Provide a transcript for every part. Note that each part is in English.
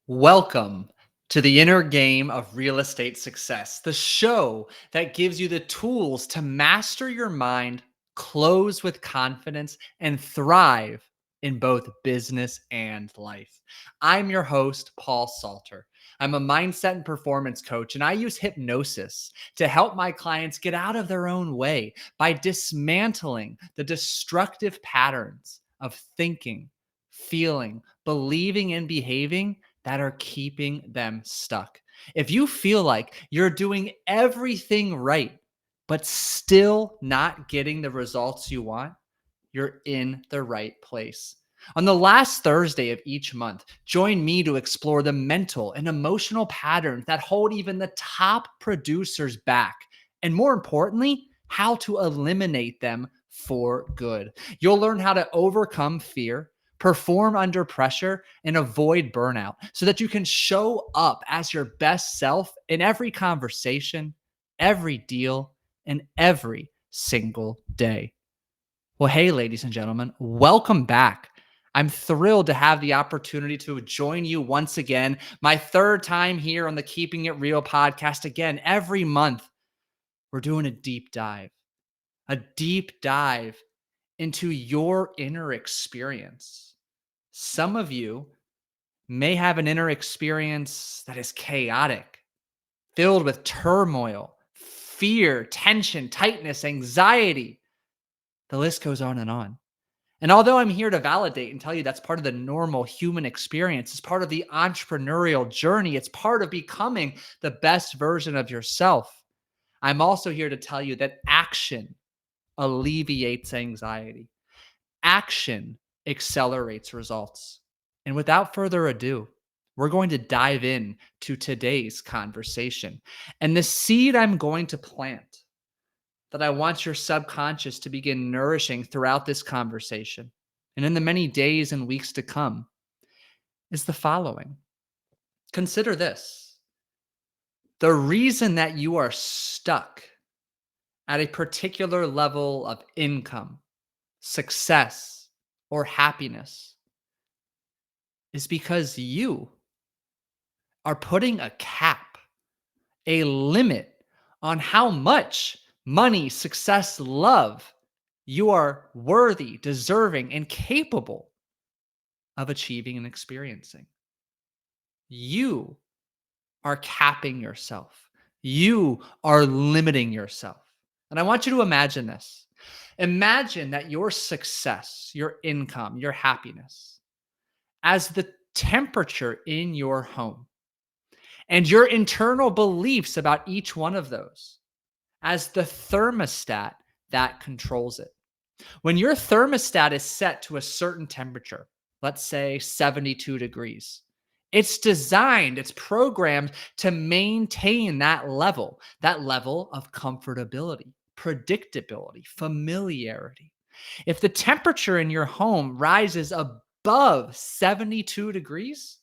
Welcome to the inner game of real estate success, the show that gives you the tools to master your mind, close with confidence, and thrive in both business and life. I'm your host, Paul Salter. I'm a mindset and performance coach, and I use hypnosis to help my clients get out of their own way by dismantling the destructive patterns of thinking, feeling, believing, and behaving that are keeping them stuck. If you feel like you're doing everything right, but still not getting the results you want, you're in the right place. On the last Thursday of each month, join me to explore the mental and emotional patterns that hold even the top producers back. And more importantly, how to eliminate them for good. You'll learn how to overcome fear, perform under pressure, and avoid burnout so that you can show up as your best self in every conversation, every deal, and every single day. Well, hey, ladies and gentlemen, welcome back. I'm thrilled to have the opportunity to join you once again, my third time here on the Keeping It Real podcast. Again, every month, we're doing a deep dive into your inner experience. Some of you may have an inner experience that is chaotic, filled with turmoil, fear, tension, tightness, anxiety. The list goes on and on. And although I'm here to validate and tell you that's part of the normal human experience, it's part of the entrepreneurial journey, it's part of becoming the best version of yourself, I'm also here to tell you that action alleviates anxiety. Action accelerates results. And without further ado, we're going to dive in to today's conversation. And the seed I'm going to plant that I want your subconscious to begin nourishing throughout this conversation and in the many days and weeks to come is the following. Consider this. The reason that you are stuck at a particular level of income, success, or happiness is because you are putting a cap, a limit on how much money, success, love you are worthy, deserving, and capable of achieving and experiencing. You are capping yourself. You are limiting yourself. And I want you to imagine this. Imagine that your success, your income, your happiness, as the temperature in your home and your internal beliefs about each one of those as the thermostat that controls it. When your thermostat is set to a certain temperature, let's say 72 degrees, it's programmed to maintain that level of comfortability, predictability, familiarity. If the temperature in your home rises above 72 degrees,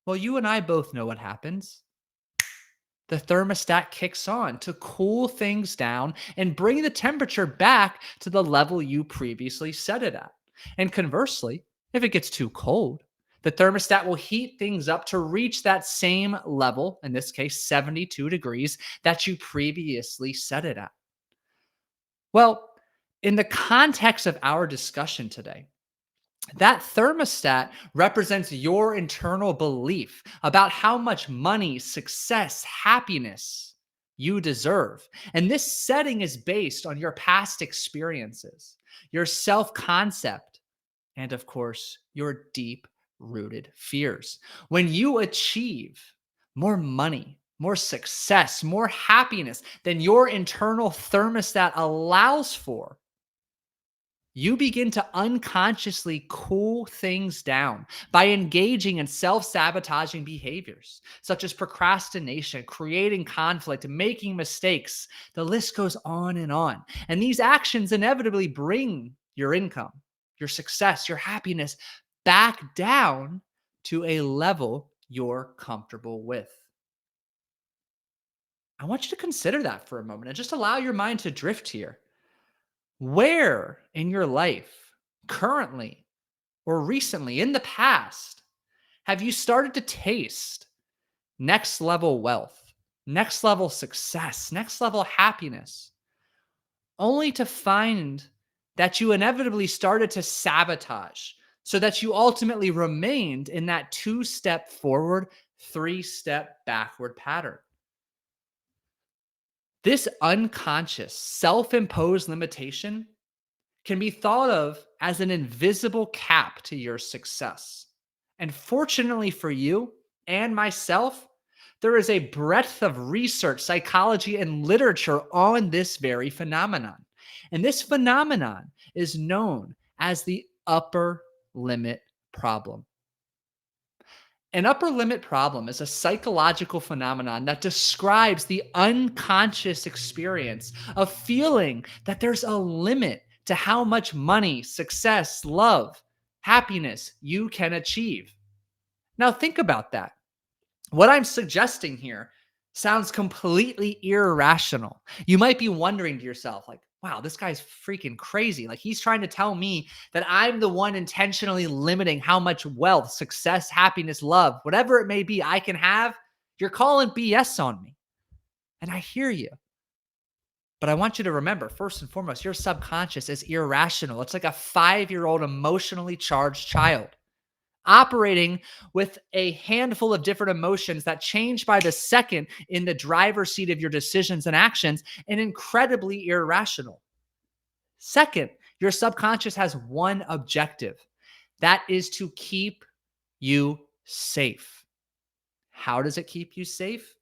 well, you and I both know what happens. The thermostat kicks on to cool things down and bring the temperature back to the level you previously set it at. And conversely, if it gets too cold, the thermostat will heat things up to reach that same level, in this case, 72 degrees, that you previously set it at. Well, in the context of our discussion today, that thermostat represents your internal belief about how much money, success, happiness you deserve. And this setting is based on your past experiences, your self concept, and of course, your deep rooted fears. When you achieve more money, more success, more happiness than your internal thermostat allows for, you begin to unconsciously cool things down by engaging in self sabotaging behaviors such as procrastination, creating conflict, making mistakes. The list goes on and on. And these actions inevitably bring your income, your success, your happiness back down to a level you're comfortable with. I want you to consider that for a moment and just allow your mind to drift here. Where in your life, currently or recently in the past, Have you started to taste next level wealth, next level success, next level happiness, only to find that you inevitably started to sabotage so that you ultimately remained in that 2-step forward, 3-step backward pattern? This unconscious, self imposed limitation can be thought of as an invisible cap to your success. And fortunately for you and myself, there is a breadth of research, psychology, and literature on this very phenomenon. And this phenomenon is known as the upper limit problem. An upper limit problem is a psychological phenomenon that describes the unconscious experience of feeling that there's a limit to how much money, success, love, happiness you can achieve. Now, think about that. What I'm suggesting here sounds completely irrational. You might be wondering to yourself, like, wow, this guy's freaking crazy. Like, he's trying to tell me that I'm the one intentionally limiting how much wealth, success, happiness, love, whatever it may be, I can have. You're calling BS on me. And I hear you. But I want you to remember, first and foremost, your subconscious is irrational. It's like a 5-year-old emotionally charged child operating with a handful of different emotions that change by the second in the driver's seat of your decisions and actions, and incredibly irrational. Second, your subconscious has one objective, that is to keep you safe. How does it keep you safe?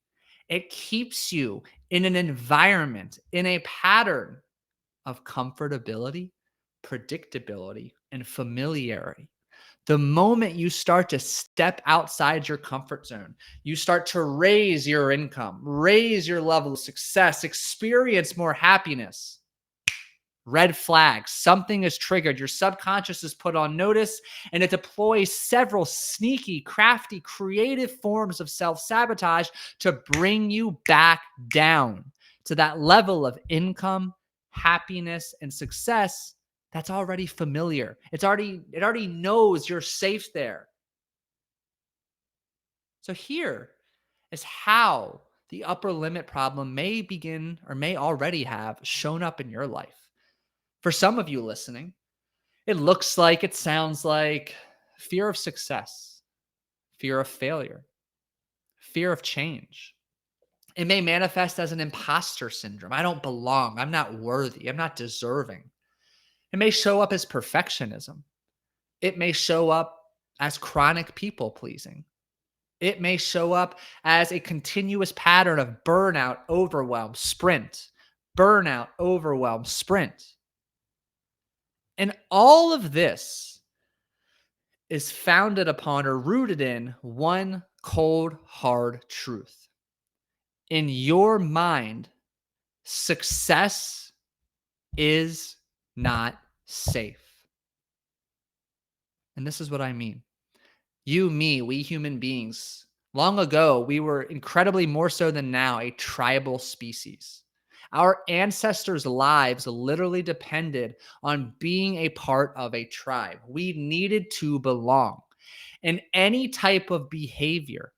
It keeps you in an environment, in a pattern of comfortability, predictability, and familiarity. The moment you start to step outside your comfort zone, you start to raise your income, raise your level of success, experience more happiness. Red flags, something is triggered. Your subconscious is put on notice and it deploys several sneaky, crafty, creative forms of self sabotage to bring you back down to that level of income, happiness, and success that's already familiar. It already knows you're safe there. So here is how the upper limit problem may begin or may already have shown up in your life. For some of you listening, it looks like, it sounds like fear of success, fear of failure, fear of change. It may manifest as an imposter syndrome. I don't belong. I'm not worthy. I'm not deserving. It may show up as perfectionism. It may show up as chronic people pleasing. It may show up as a continuous pattern of burnout, overwhelm, sprint, burnout, overwhelm, sprint. And all of this is founded upon or rooted in one cold, hard truth. In your mind, success is not safe. And this is what I mean. You, me, we human beings, long ago, we were incredibly more so than now a tribal species. Our ancestors' lives literally depended on being a part of a tribe. We needed to belong. And any type of behavior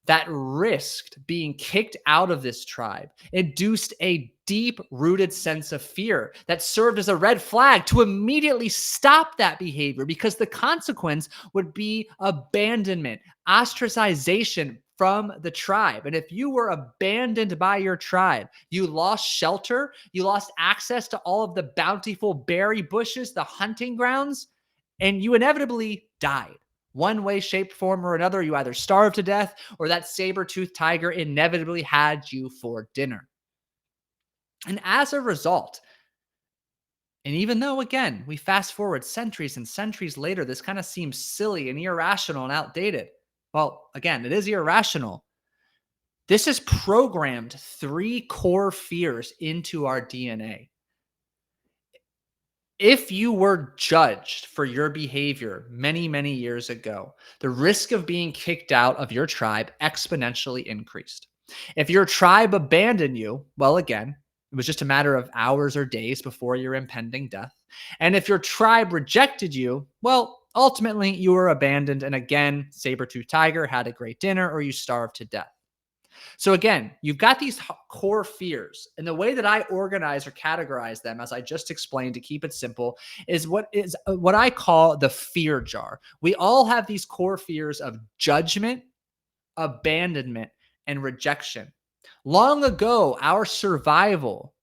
that risked being kicked out of this tribe induced a deep rooted sense of fear that served as a red flag to immediately stop that behavior, because the consequence would be abandonment, ostracization from the tribe. And if you were abandoned by your tribe, you lost shelter, you lost access to all of the bountiful berry bushes, the hunting grounds, and you inevitably died. One way, shape, form, or another, you either starved to death or that saber-toothed tiger inevitably had you for dinner. And as a result, and even though, again, we fast forward centuries and centuries later, this kind of seems silly and irrational and outdated. Well, again, it is irrational. This has programmed 3 core fears into our DNA. If you were judged for your behavior many, many years ago, the risk of being kicked out of your tribe exponentially increased. If your tribe abandoned you, well, again, it was just a matter of hours or days before your impending death. And if your tribe rejected you, well, ultimately you were abandoned. And again, saber-tooth tiger, had a great dinner, or you starved to death. So again, you've got these core fears, and the way that I organize or categorize them, as I just explained to keep it simple, is what I call the fear jar. We all have these core fears of judgment, abandonment, and rejection. Long ago, our survival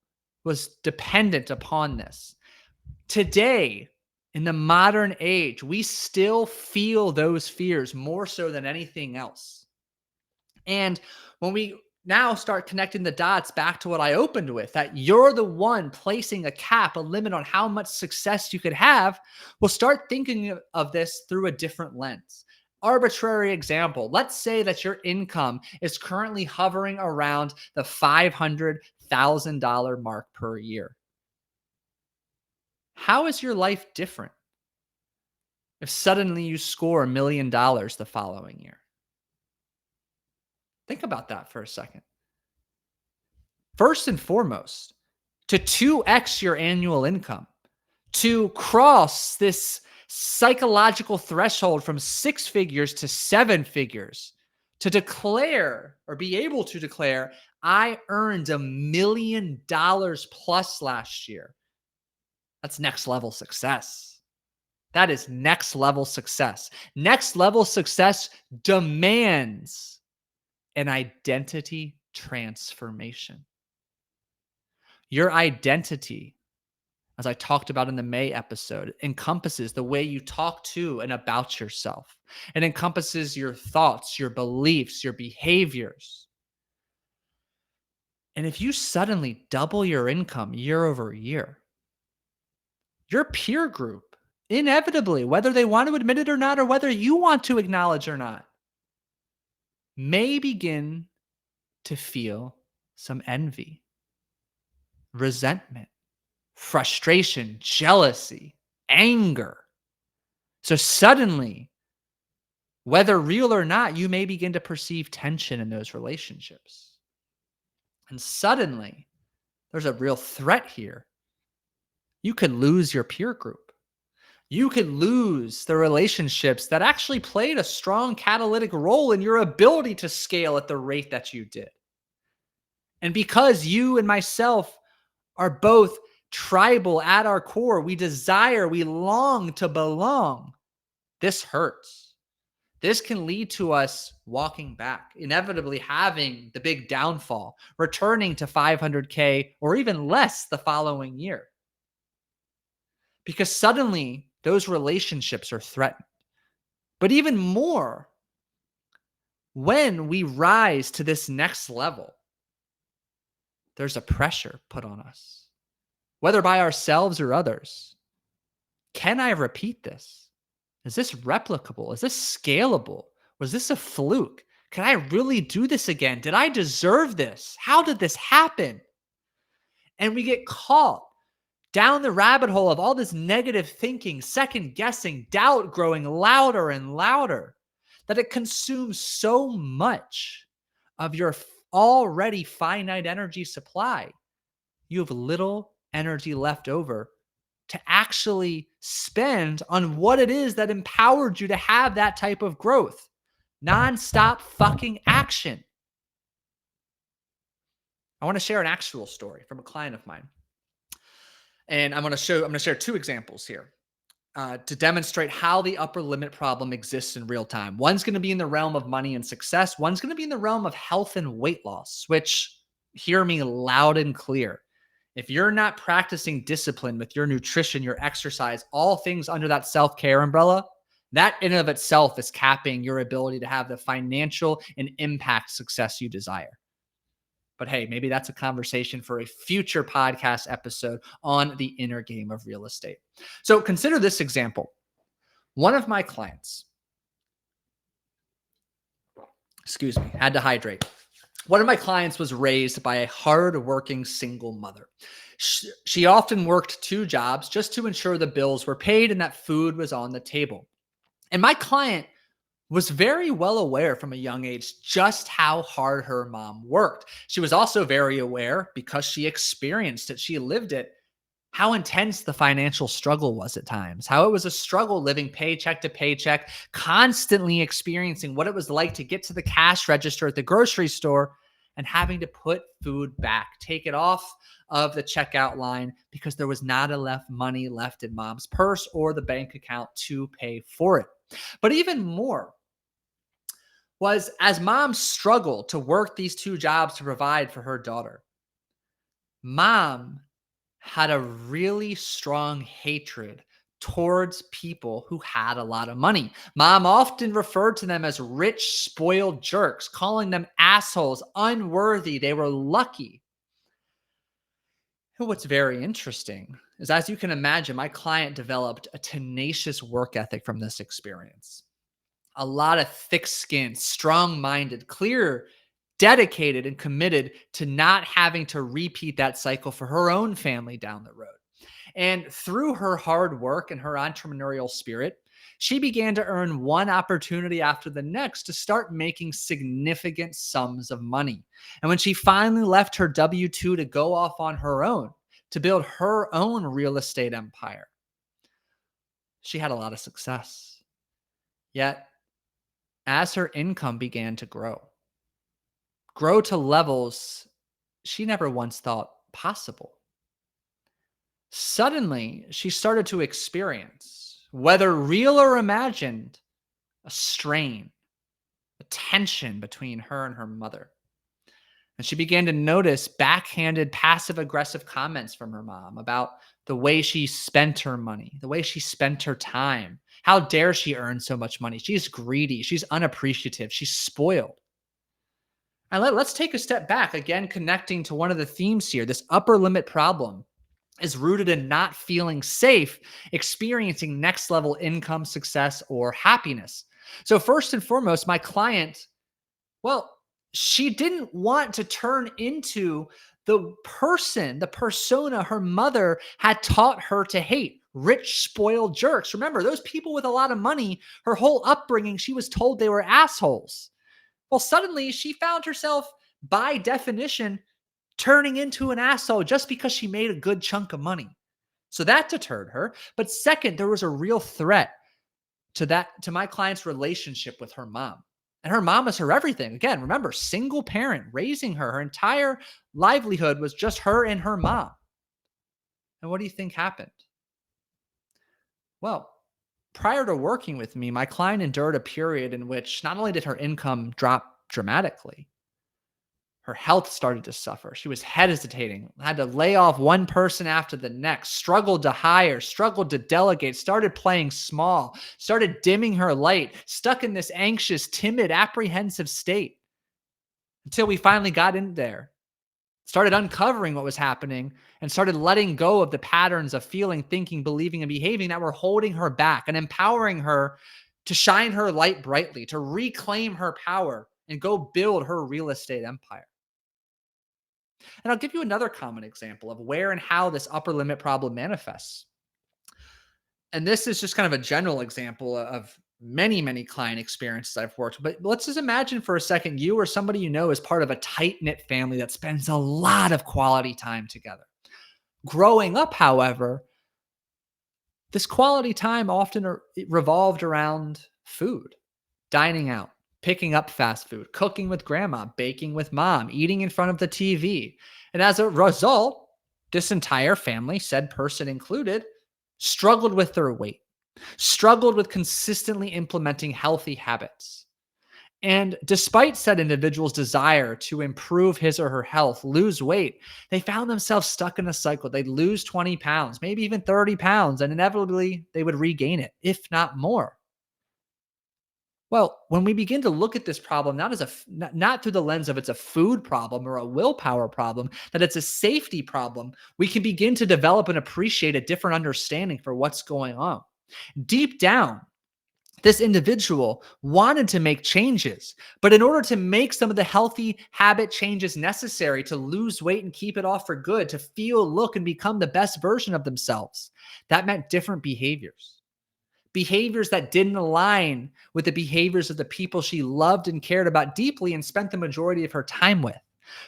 was dependent upon this. Today, in the modern age, we still feel those fears more so than anything else. And when we now start connecting the dots back to what I opened with, that you're the one placing a cap, a limit on how much success you could have, we'll start thinking of this through a different lens. Arbitrary example. Let's say that your income is currently hovering around the $500,000 mark per year. How is your life different if suddenly you score $1 million the following year? Think about that for a second. First and foremost, to 2x your annual income, to cross this psychological threshold from 6 figures to 7 figures, to declare or be able to declare, I earned $1 million plus last year. That's next level success. That is next level success. Next level success demands an identity transformation. Your identity, as I talked about in the May episode, encompasses the way you talk to and about yourself. It encompasses your thoughts, your beliefs, your behaviors. And if you suddenly double your income year over year, your peer group, inevitably, whether they want to admit it or not, or whether you want to acknowledge or not, may begin to feel some envy, resentment, frustration, jealousy, anger. So suddenly, whether real or not, you may begin to perceive tension in those relationships. And suddenly, there's a real threat here. You could lose your peer group. You could lose the relationships that actually played a strong catalytic role in your ability to scale at the rate that you did. And because you and myself are both tribal at our core, we long to belong. This hurts. This can lead to us walking back, inevitably having the big downfall, returning to 500K or even less the following year. Because suddenly those relationships are threatened. But even more, when we rise to this next level, there's a pressure put on us, whether by ourselves or others. Can I repeat this? Is this replicable? Is this scalable? Was this a fluke? Can I really do this again? Did I deserve this? How did this happen? And we get caught down the rabbit hole of all this negative thinking, second guessing, doubt growing louder and louder, that it consumes so much of your already finite energy supply. You have little energy left over to actually spend on what it is that empowered you to have that type of growth. Nonstop fucking action. I want to share an actual story from a client of mine. And I'm going to share 2 examples here to demonstrate how the upper limit problem exists in real time. One's going to be in the realm of money and success. One's going to be in the realm of health and weight loss, which, hear me loud and clear. If you're not practicing discipline with your nutrition, your exercise, all things under that self-care umbrella, that in and of itself is capping your ability to have the financial and impact success you desire. But hey, maybe that's a conversation for a future podcast episode on the inner game of real estate. So consider this example. One of my clients, had to hydrate. One of my clients was raised by a hardworking single mother. She often worked 2 jobs just to ensure the bills were paid and that food was on the table. And my client was very well aware from a young age just how hard her mom worked. She was also very aware, because she experienced it, she lived it, how intense the financial struggle was at times, how it was a struggle living paycheck to paycheck, constantly experiencing what it was like to get to the cash register at the grocery store and having to put food back, take it off of the checkout line because there was not enough money left in mom's purse or the bank account to pay for it. But even more was as mom struggled to work these two jobs to provide for her daughter, mom had a really strong hatred towards people who had a lot of money. Mom often referred to them as rich, spoiled jerks, calling them assholes, unworthy. They were lucky. And what's very interesting is, as you can imagine, my client developed a tenacious work ethic from this experience. A lot of thick skin, strong minded, clear, dedicated, and committed to not having to repeat that cycle for her own family down the road. And through her hard work and her entrepreneurial spirit, she began to earn one opportunity after the next to start making significant sums of money. And when she finally left her W 2 to go off on her own, to build her own real estate empire, she had a lot of success. Yet, as her income began to grow to levels she never once thought possible, suddenly she started to experience, whether real or imagined, a strain, a tension between her and her mother. And she began to notice backhanded, passive aggressive comments from her mom about the way she spent her money, the way she spent her time. How dare she earn so much money? She's greedy. She's unappreciative. She's spoiled. And let's take a step back, again, connecting to one of the themes here. This upper limit problem is rooted in not feeling safe, experiencing next level income, success, or happiness. So, first and foremost, my client, well, she didn't want to turn into the person, the persona her mother had taught her to hate. Rich, spoiled jerks. Remember, those people with a lot of money, her whole upbringing, she was told they were assholes. Well, suddenly she found herself, by definition, turning into an asshole just because she made a good chunk of money. So that deterred her. But second, there was a real threat to my client's relationship with her mom. And her mom is her everything. Again, remember, single parent raising her. Her entire livelihood was just her and her mom. And what do you think happened? Well, prior to working with me, my client endured a period in which not only did her income drop dramatically, her health started to suffer. She was hesitating, had to lay off one person after the next, struggled to hire, struggled to delegate, started playing small, started dimming her light, stuck in this anxious, timid, apprehensive state until we finally got in there, started uncovering what was happening, and started letting go of the patterns of feeling, thinking, believing, and behaving that were holding her back and empowering her to shine her light brightly, to reclaim her power and go build her real estate empire. And I'll give you another common example of where and how this upper limit problem manifests. And this is just kind of a general example of many, many client experiences I've worked with. But let's just imagine for a second you or somebody you know is part of a tight knit family that spends a lot of quality time together. Growing up, however, this quality time often revolved around food, dining out, picking up fast food, cooking with grandma, baking with mom, eating in front of the TV. And as a result, this entire family, said person included, struggled with their weight, struggled with consistently implementing healthy habits. And despite said individual's desire to improve his or her health, lose weight, they found themselves stuck in a cycle. They'd lose 20 pounds, maybe even 30 pounds, and inevitably they would regain it, if not more. Well, when we begin to look at this problem not as not through the lens of it's a food problem or a willpower problem, that it's a safety problem, we can begin to develop and appreciate a different understanding for what's going on. Deep down, this individual wanted to make changes, but in order to make some of the healthy habit changes necessary to lose weight and keep it off for good, to feel, look, and become the best version of themselves, that meant different behaviors that didn't align with the behaviors of the people she loved and cared about deeply and spent the majority of her time with.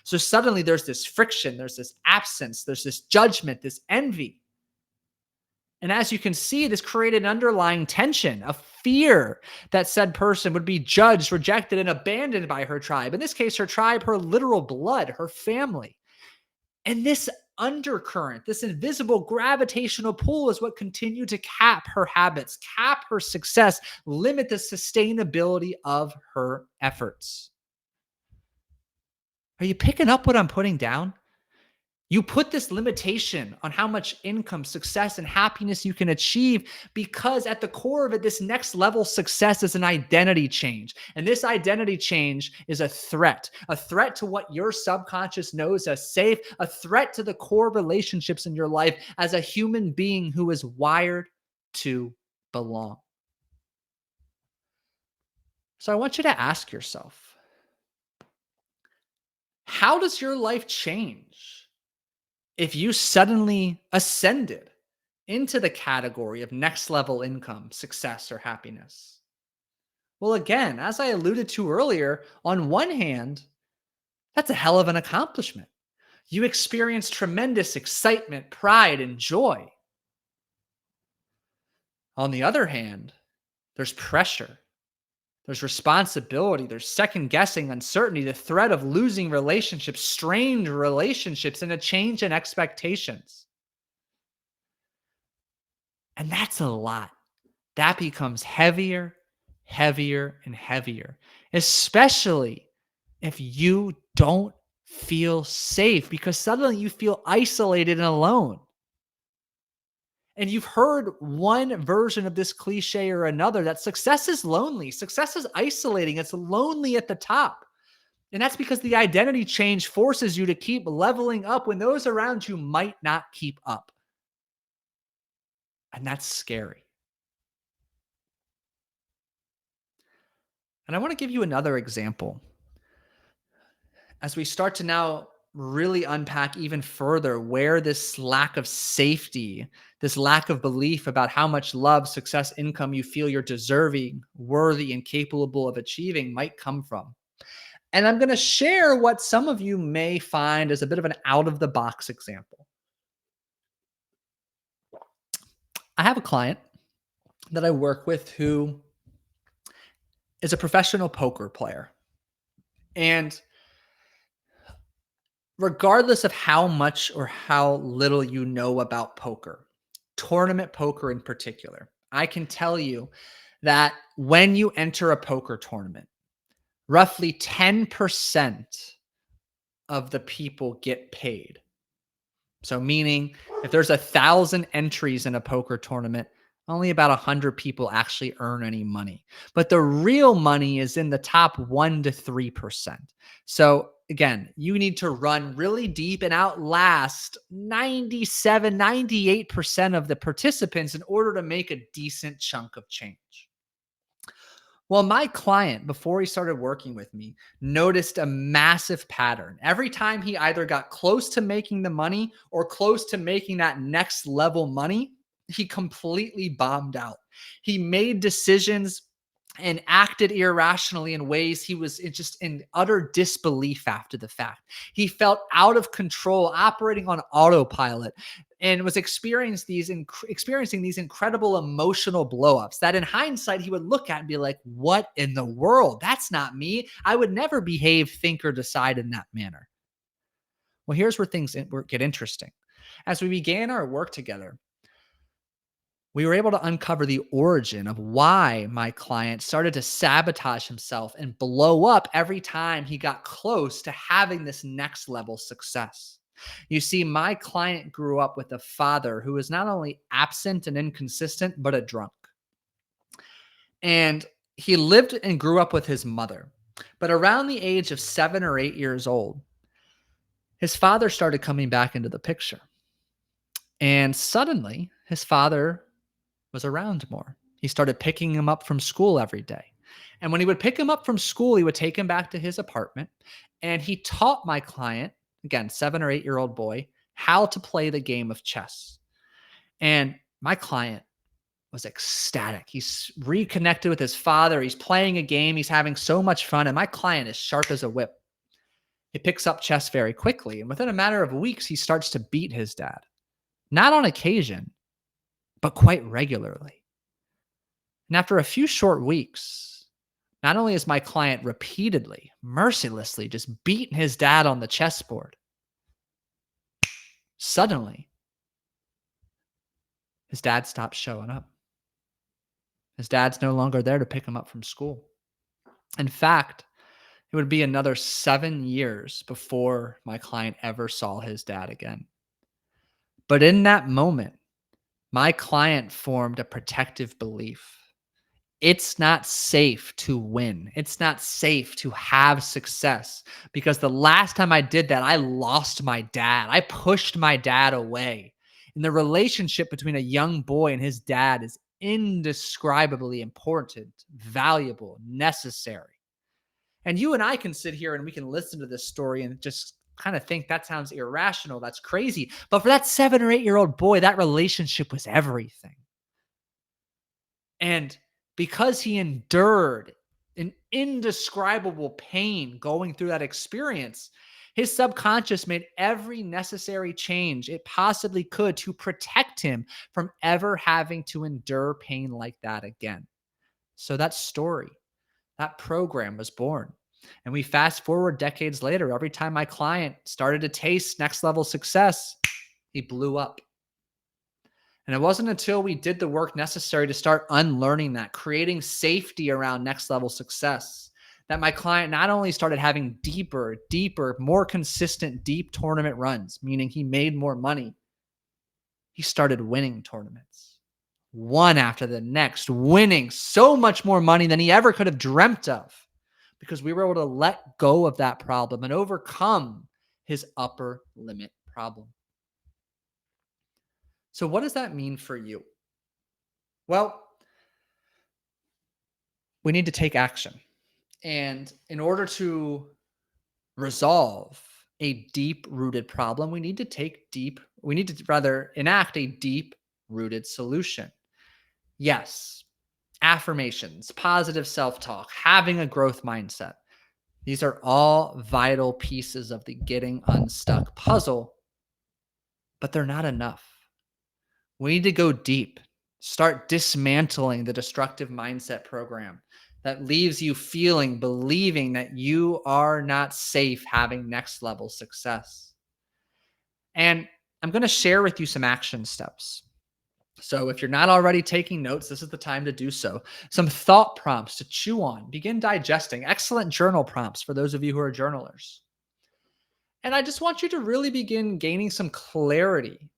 So suddenly there's this friction, there's this absence, there's this judgment, this envy. And as you can see, this created an underlying tension, a fear that said person would be judged, rejected, and abandoned by her tribe. In this case, her tribe, her literal blood, her family. And this undercurrent, this invisible gravitational pull is what continued to cap her habits, cap her success, limit the sustainability of her efforts. Are you picking up what I'm putting down? You put this limitation on how much income, success, and happiness you can achieve because at the core of it, this next level success is an identity change. And this identity change is a threat to what your subconscious knows as safe, a threat to the core relationships in your life as a human being who is wired to belong. So I want you to ask yourself, how does your life change if you suddenly ascended into the category of next level income, success, or happiness? Well, again, as I alluded to earlier, on one hand, that's a hell of an accomplishment. You experience tremendous excitement, pride, and joy. On the other hand, there's pressure, there's responsibility, there's second guessing, uncertainty, the threat of losing relationships, strained relationships, and a change in expectations. And that's a lot. That becomes heavier, heavier, and heavier, especially if you don't feel safe because suddenly you feel isolated and alone. And you've heard one version of this cliche or another that success is lonely, success is isolating, it's lonely at the top. And that's because the identity change forces you to keep leveling up when those around you might not keep up. And that's scary. And I want to give you another example as we start to now really unpack even further where this lack of safety, this lack of belief about how much love, success, income you feel you're deserving, worthy, and capable of achieving might come from. And I'm going to share what some of you may find as a bit of an out of the box example. I have a client that I work with who is a professional poker player. And regardless of how much or how little you know about poker, tournament poker in particular, I can tell you that when you enter a poker tournament, roughly 10% of the people get paid. So meaning if there's 1,000 entries in a poker tournament, only about 100 people actually earn any money. But the real money is in the top 1 to 3%. So again, you need to run really deep and outlast 97, 98% of the participants in order to make a decent chunk of change. Well, my client, before he started working with me, noticed a massive pattern. Every time he either got close to making the money or close to making that next level money, he completely bombed out. He made decisions and acted irrationally in ways he was just in utter disbelief after the fact. He felt out of control, operating on autopilot, and was experiencing these incredible emotional blowups that in hindsight he would look at and be like, what in the world? That's not me. I would never behave, think, or decide in that manner. Well, here's where things get interesting. As we began our work together, we were able to uncover the origin of why my client started to sabotage himself and blow up every time he got close to having this next level success. You see, my client grew up with a father who was not only absent and inconsistent, but a drunk. And he lived and grew up with his mother. But around the age of 7 or 8 years old, his father started coming back into the picture. And suddenly, his father was around more. He started picking him up from school every day. And when he would pick him up from school, he would take him back to his apartment. And he taught my client, again, 7 or 8 year old boy, how to play the game of chess. And my client was ecstatic. He's reconnected with his father. He's playing a game. He's having so much fun. And my client is sharp as a whip. He picks up chess very quickly. And within a matter of weeks, he starts to beat his dad. Not on occasion, but quite regularly. And after a few short weeks, not only is my client repeatedly, mercilessly just beating his dad on the chessboard, suddenly his dad stops showing up. His dad's no longer there to pick him up from school. In fact, it would be another 7 years before my client ever saw his dad again. But in that moment, my client formed a protective belief. It's not safe to win. It's not safe to have success because the last time I did that, I lost my dad. I pushed my dad away. And the relationship between a young boy and his dad is indescribably important, valuable, necessary. And you and I can sit here and we can listen to this story and just kind of think that sounds irrational. That's crazy. But for that 7 or 8-year-old boy, that relationship was everything. And because he endured an indescribable pain going through that experience, his subconscious made every necessary change it possibly could to protect him from ever having to endure pain like that again. So that story, that program was born. And we fast forward decades later, every time my client started to taste next level success, he blew up. And it wasn't until we did the work necessary to start unlearning that, creating safety around next level success, that my client not only started having deeper, more consistent, deep tournament runs, meaning he made more money, he started winning tournaments, one after the next, winning so much more money than he ever could have dreamt of because we were able to let go of that problem and overcome his upper limit problem. So, what does that mean for you? Well, we need to take action. And in order to resolve a deep rooted problem, we need to rather enact a deep rooted solution. Yes, affirmations, positive self talk, having a growth mindset. These are all vital pieces of the getting unstuck puzzle, but they're not enough. We need to go deep, start dismantling the destructive mindset program that leaves you believing that you are not safe having next level success. And I'm going to share with you some action steps. So if you're not already taking notes, this is the time to do so. Some thought prompts to chew on, begin digesting, excellent journal prompts for those of you who are journalers. And I just want you to really begin gaining some clarity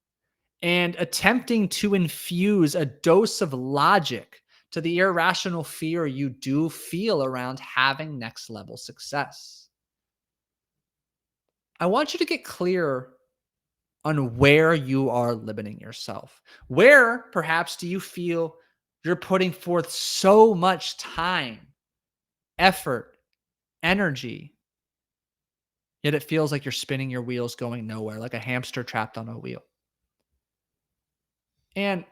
and attempting to infuse a dose of logic to the irrational fear you do feel around having next level success. I want you to get clear on where you are limiting yourself. Where perhaps do you feel you're putting forth so much time, effort, energy, yet it feels like you're spinning your wheels going nowhere, like a hamster trapped on a wheel? And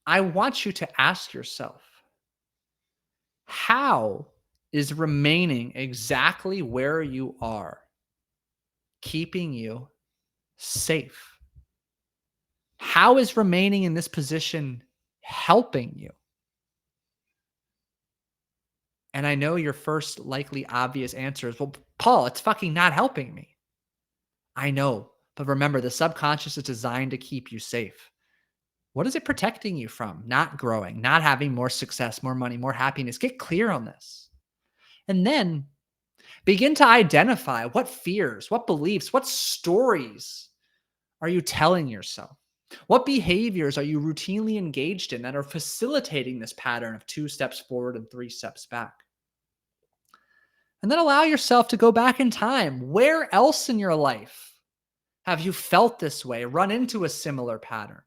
I want you to ask yourself, how is remaining exactly where you are keeping you safe? How is remaining in this position helping you? And I know your first likely obvious answer is, well, Paul, it's fucking not helping me. I know. But remember, the subconscious is designed to keep you safe. What is it protecting you from? Not growing, not having more success, more money, more happiness. Get clear on this. And then begin to identify what fears, what beliefs, what stories are you telling yourself? What behaviors are you routinely engaged in that are facilitating this pattern of 2 steps forward and 3 steps back? And then allow yourself to go back in time. Where else in your life have you felt this way, run into a similar pattern?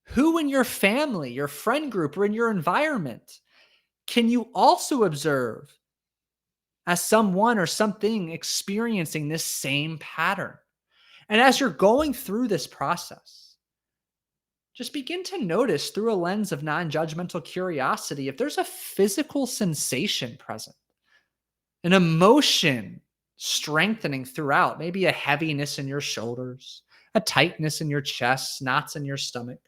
Who in your family, your friend group, or in your environment can you also observe as someone or something experiencing this same pattern? And as you're going through this process, just begin to notice through a lens of non judgmental curiosity if there's a physical sensation present, an emotion strengthening throughout, maybe a heaviness in your shoulders, a tightness in your chest, knots in your stomach.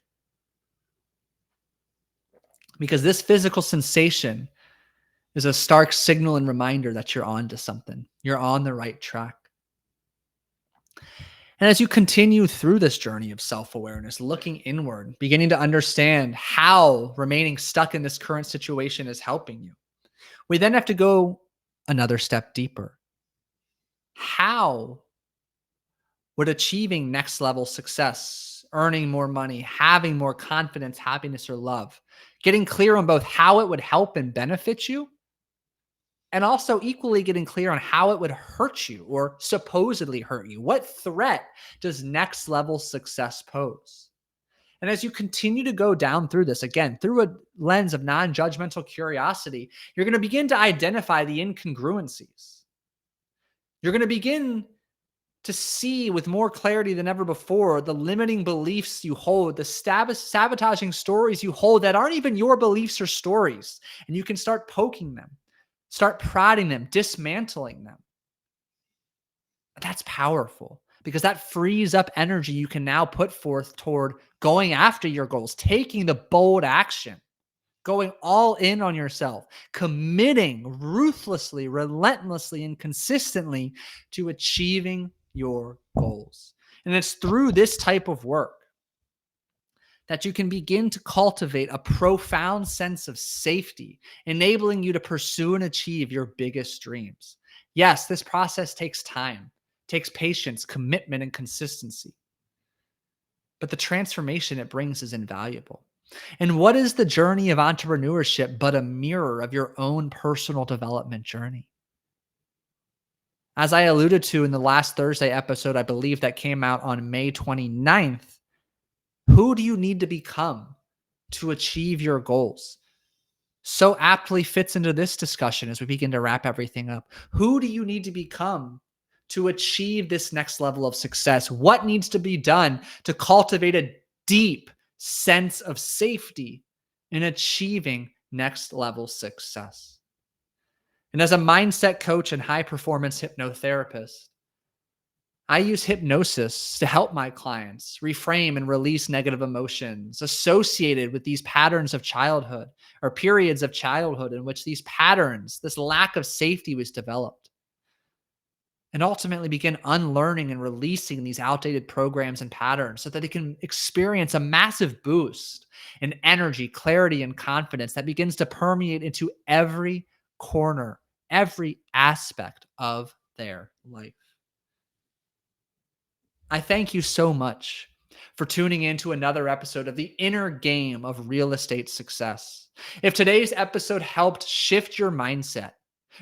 because this physical sensation is a stark signal and reminder that you're on to something. You're on the right track. And as you continue through this journey of self awareness, looking inward, beginning to understand how remaining stuck in this current situation is helping you, we then have to go another step deeper. How would achieving next level success, earning more money, having more confidence, happiness, or love, getting clear on both how it would help and benefit you, and also equally getting clear on how it would hurt you or supposedly hurt you? What threat does next level success pose? And as you continue to go down through this, again, through a lens of non judgmental curiosity, you're going to begin to identify the incongruencies. You're going to begin to see with more clarity than ever before the limiting beliefs you hold, the sabotaging stories you hold that aren't even your beliefs or stories. And you can start poking them, start prodding them, dismantling them. That's powerful because that frees up energy you can now put forth toward going after your goals, taking the bold action, going all in on yourself, committing ruthlessly, relentlessly, and consistently to achieving your goals. And it's through this type of work that you can begin to cultivate a profound sense of safety, enabling you to pursue and achieve your biggest dreams. Yes, this process takes time, takes patience, commitment, and consistency. But the transformation it brings is invaluable. And what is the journey of entrepreneurship but a mirror of your own personal development journey? As I alluded to in the last Thursday episode, I believe that came out on May 29th, who do you need to become to achieve your goals? So aptly fits into this discussion as we begin to wrap everything up. Who do you need to become to achieve this next level of success? What needs to be done to cultivate a deep sense of safety in achieving next level success? And as a mindset coach and high performance hypnotherapist, I use hypnosis to help my clients reframe and release negative emotions associated with these patterns of childhood or periods of childhood in which these patterns, this lack of safety was developed, and ultimately begin unlearning and releasing these outdated programs and patterns so that they can experience a massive boost in energy, clarity, and confidence that begins to permeate into every corner, every aspect of their life. I thank you so much for tuning in to another episode of the inner game of real estate success. If today's episode helped shift your mindset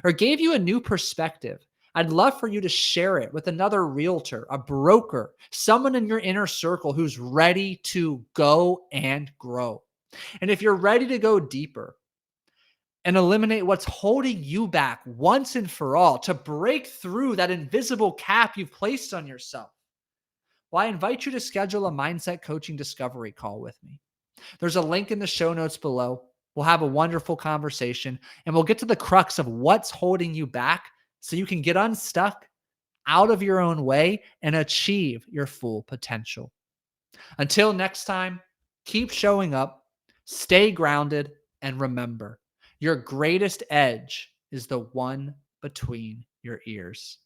or gave you a new perspective, I'd love for you to share it with another realtor, a broker, someone in your inner circle who's ready to go and grow. And if you're ready to go deeper and eliminate what's holding you back once and for all to break through that invisible cap you've placed on yourself, well, I invite you to schedule a mindset coaching discovery call with me. There's a link in the show notes below. We'll have a wonderful conversation and we'll get to the crux of what's holding you back so you can get unstuck, out of your own way, and achieve your full potential. Until next time, keep showing up, stay grounded, and remember, your greatest edge is the one between your ears.